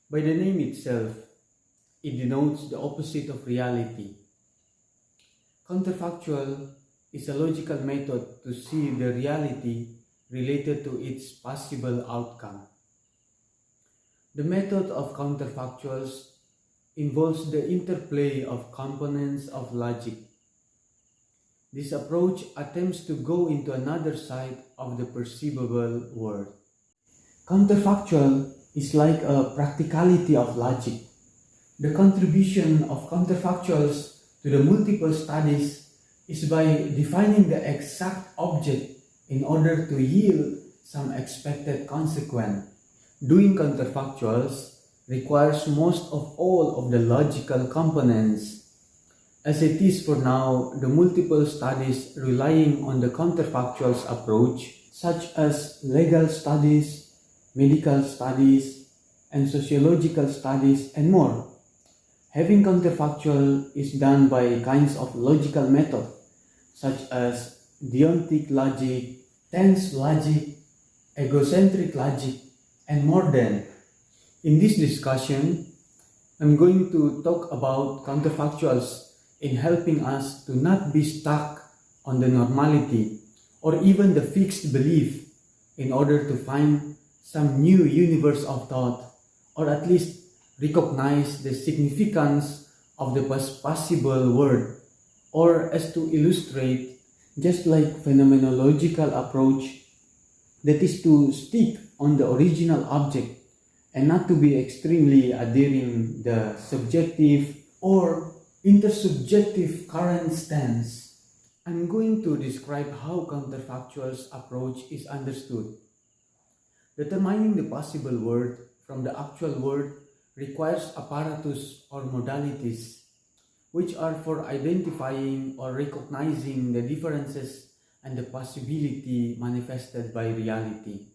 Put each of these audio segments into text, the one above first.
By the name itself, it denotes the opposite of reality. Counterfactual is a logical method to see the reality related to its possible outcome. The method of counterfactuals involves the interplay of components of logic. This approach attempts to go into another side of the perceivable world. Counterfactual is like a practicality of logic. The contribution of counterfactuals to the multiple studies is by defining the exact object in order to yield some expected consequence. Doing counterfactuals requires most of all of the logical components. As it is for now, the multiple studies relying on the counterfactuals approach, such as legal studies, medical studies, and sociological studies, and more. Having counterfactual is done by kinds of logical method, such as deontic logic, tense logic, egocentric logic, and more than. In this discussion, I'm going to talk about counterfactuals in helping us to not be stuck on the normality or even the fixed belief in order to find some new universe of thought, or at least recognize the significance of the possible world, or as to illustrate, just like phenomenological approach, that is to stick on the original object and not to be extremely adhering the subjective or intersubjective current stance. I'm going to describe how counterfactuals approach is understood. Determining the possible world from the actual world requires apparatus or modalities, which are for identifying or recognizing the differences and the possibility manifested by reality.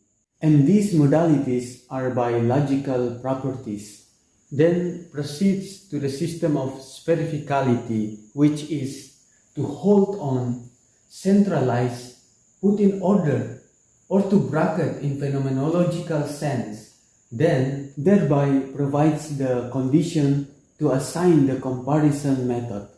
And these modalities are biological properties. Then proceeds to the system of sphericality, which is to hold on, centralize, put in order, or to bracket in phenomenological sense, then thereby provides the condition to assign the comparison method,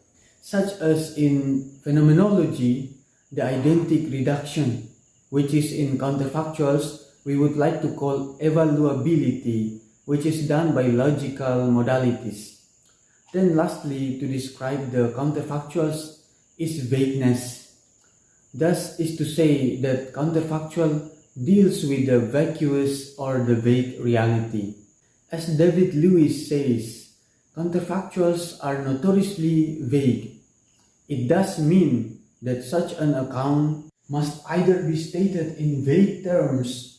such as in phenomenology, the eidentic reduction, which is in counterfactuals we would like to call evaluability, which is done by logical modalities. Then lastly, to describe the counterfactuals is vagueness. Thus is to say that counterfactual deals with the vacuous or the vague reality. As David Lewis says, counterfactuals are notoriously vague. It does mean that such an account must either be stated in vague terms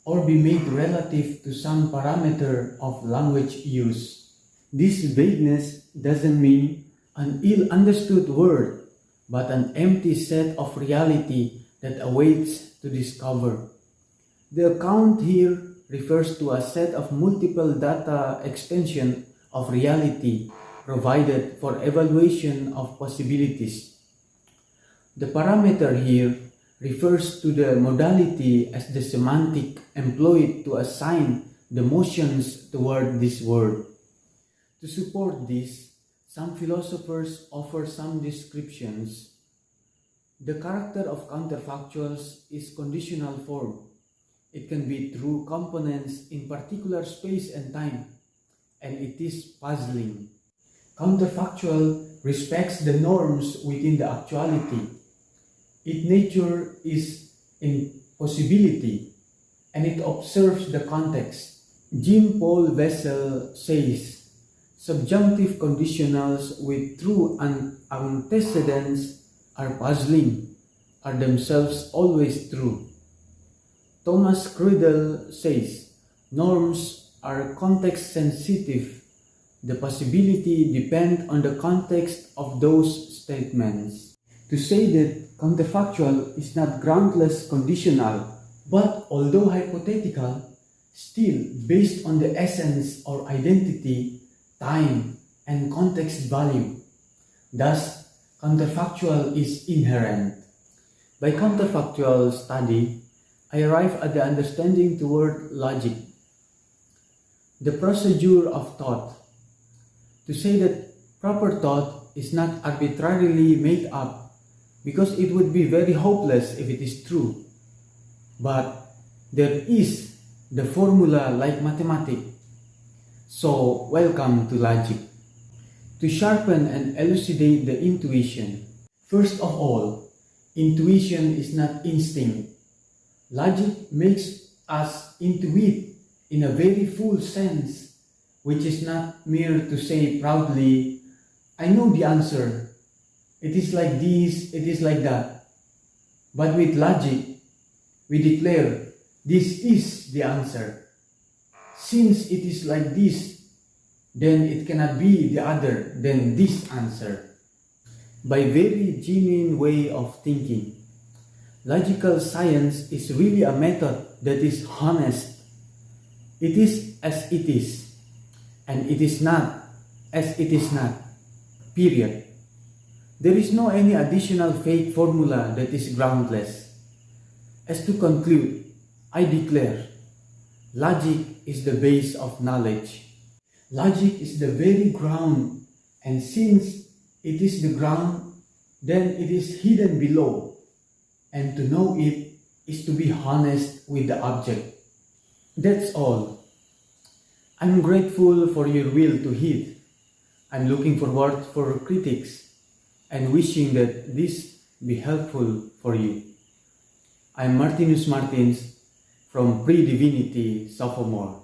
or be made relative to some parameter of language use. This vagueness doesn't mean an ill-understood word, but an empty set of reality that awaits to discover. The account here refers to a set of multiple data extension of reality provided for evaluation of possibilities. The parameter here refers to the modality as the semantic employed to assign the motions toward this word. To support this, some philosophers offer some descriptions. The character of counterfactuals is conditional form. It can be through components in particular space and time, and it is puzzling. Counterfactual respects the norms within the actuality. Its nature is in possibility, and it observes the context. Jean-Paul Wessel says, subjunctive conditionals with true antecedents are puzzling, are themselves always true. Thomas Cridle says, norms are context-sensitive. The possibility depends on the context of those statements. To say that counterfactual is not groundless conditional, but although hypothetical, still based on the essence or identity, time, and context value. Thus, counterfactual is inherent. By counterfactual study, I arrive at the understanding toward logic. the procedure of thought. To say that proper thought is not arbitrarily made up, because it would be very hopeless if it is true. But there is the formula like mathematics. So welcome to logic. To sharpen and elucidate the intuition. First of all, intuition is not instinct. Logic makes us intuit in a very full sense, which is not mere to say proudly, I know the answer. It is like this, it is like that. But with logic, we declare, this is the answer. Since it is like this, then it cannot be the other than this answer. By very genuine way of thinking, logical science is really a method that is honest. It is as it is, and it is not as it is not. Period. There is no any additional fake formula that is groundless. As to conclude, I declare, logic is the base of knowledge. Logic is the very ground, and since it is the ground, then it is hidden below. And to know it is to be honest with the object. That's all. I'm grateful for your will to heed. I'm looking forward for critics and wishing that this be helpful for you. I'm Martinus Martins from Pre-Divinity Sophomore.